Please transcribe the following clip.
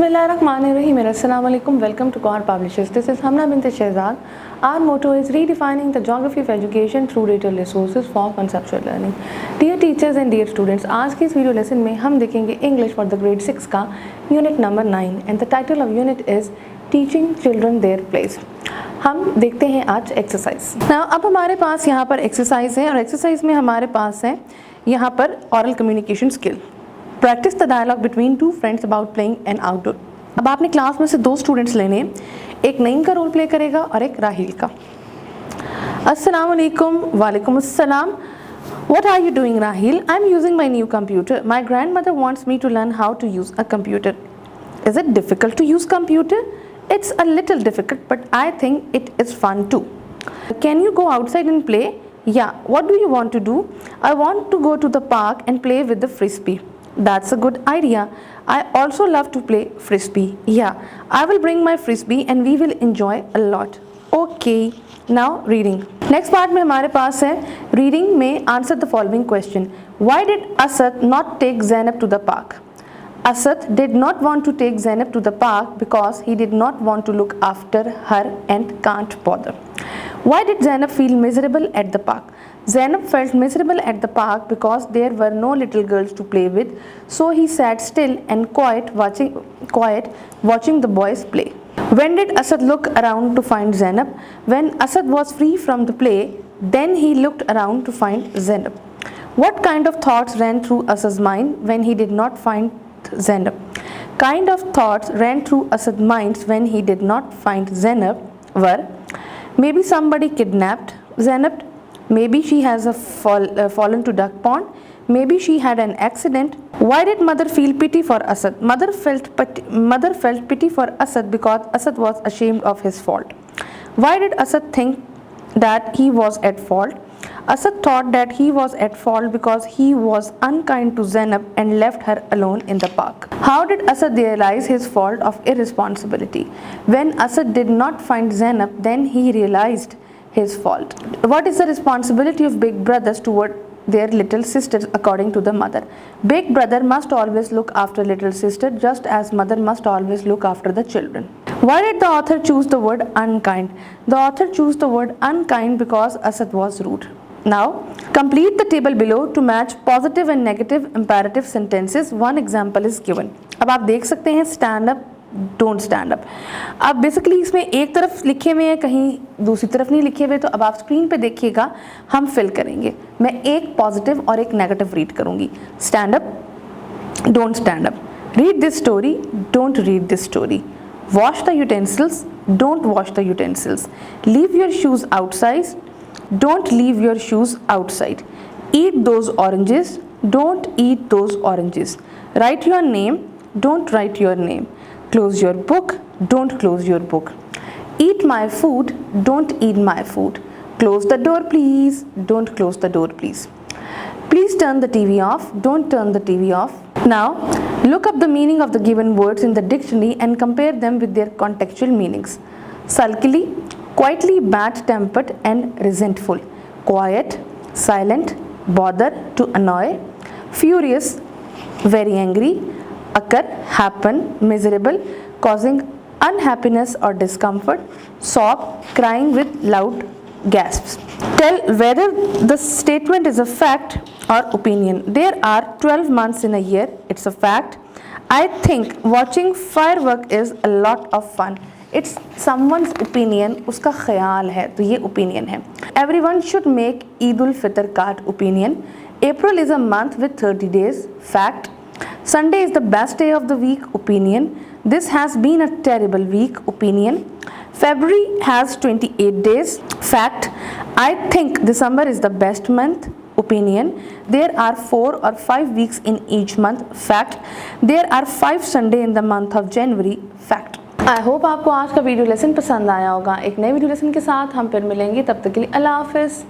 Bismillahirrahmanirrahim. Assalamualaikum. Welcome to Quar Publishers. This is Hamna bint Shehzad. Our motto is redefining the geography of education through digital resources for conceptual learning. Dear teachers and dear students, आज की इस video lesson में हम देखेंगे English for the grade 6 का unit number 9 and the title of unit is teaching children their place. हम देखते हैं आज एक्सरसाइज। नाउ अब हमारे पास यहाँ पर एक्सरसाइज है और एक्सरसाइज में हमारे पास है यहाँ पर oral communication skill. Practice the dialogue between two friends about playing an outdoor. अब आपने क्लास में से दो स्टूडेंट्स लेने, एक नईम का रोल प्ले करेगा और एक राहिल का। अस्सलाम वालेकुम। वालेकुम अस्सलाम। What are you doing, Rahil? I'm using my new computer. My grandmother wants me to learn how to use a computer. Is it difficult to use computer? It's a little difficult, but I think it is fun too. Can you go outside and play? Yeah. What do you want to do? I want to go to the park and play with the frisbee. That's a good idea. I also love to play frisbee. Yeah, I will bring my frisbee and we will enjoy a lot. Okay. Now reading. Next part में हमारे पास है reading में answer the following question. Why did Asad not take Zainab to the park? Asad did not want to take Zainab to the park because he did not want to look after her and can't bother. Why did Zainab feel miserable at the park? Zainab felt miserable at the park because there were no little girls to play with, so he sat still and quiet watching the boys play. When did Asad look around to find Zainab? When Asad was free from the play, then he looked around to find Zainab. What kind of thoughts ran through Asad's mind when he did not find Zainab? Kind of thoughts ran through Asad's mind when he did not find Zainab were: maybe somebody kidnapped Zainab, maybe she has fallen to duck pond, maybe she had an accident. Why did mother feel pity for Asad? Mother felt pity for Asad because Asad was ashamed of his fault. Why did Asad think that he was at fault? Asad thought that he was at fault because he was unkind to Zainab and left her alone in the park. How did Asad realize his fault of irresponsibility? When Asad did not find Zainab, then he realized his fault. What is the responsibility of big brothers toward their little sisters according to the mother? Big brother must always look after little sister just as mother must always look after the children. Why did the author choose the word unkind? The author chose the word unkind because Asad was rude. Now, complete the table below to match positive and negative imperative sentences. One example is given. अब आप देख सकते हैं stand up, don't stand up. अब basically इसमें एक तरफ लिखे हुए हैं, कहीं दूसरी तरफ नहीं लिखे हुए, तो अब आप स्क्रीन पे देखिएगा, हम फिल करेंगे। मैं एक पॉजिटिव और एक नेगेटिव रीड करूँगी। stand up, don't stand up. Read this story, don't read this story. Wash the utensils, don't wash the utensils. Leave your shoes outside, don't leave your shoes outside. Eat those oranges, don't eat those oranges. Write your name, don't write your name. Close your book, don't close your book. Eat my food, don't eat my food. Close the door please, don't close the door please. Please turn the TV off, don't turn the TV off. Now, look up the meaning of the given words in the dictionary and compare them with their contextual meanings. Sulkily, quietly bad-tempered and resentful. Quiet, silent, bother, to annoy. Furious, very angry. Occur, happen, miserable, causing unhappiness or discomfort. Sob, crying with loud gasps. Tell whether the statement is a fact or opinion. There are 12 months in a year. It's a fact. I think watching firework is a lot of fun. It's someone's opinion, उसका ख्याल है, तो ये opinion है. Everyone should make Eid ul-Fitr card, opinion. April is a month with 30 days, fact. Sunday is the best day of the week, opinion. This has been a terrible week, opinion. February has 28 days, fact. I think December is the best month, opinion. There are 4 or 5 weeks in each month, fact. There are 5 Sunday in the month of January, fact. I hope आपको आज का video lesson पसंद आया होगा। एक नए video lesson के साथ हम फिर मिलेंगे, तब तक के लिए अल्लाह हाफिज़।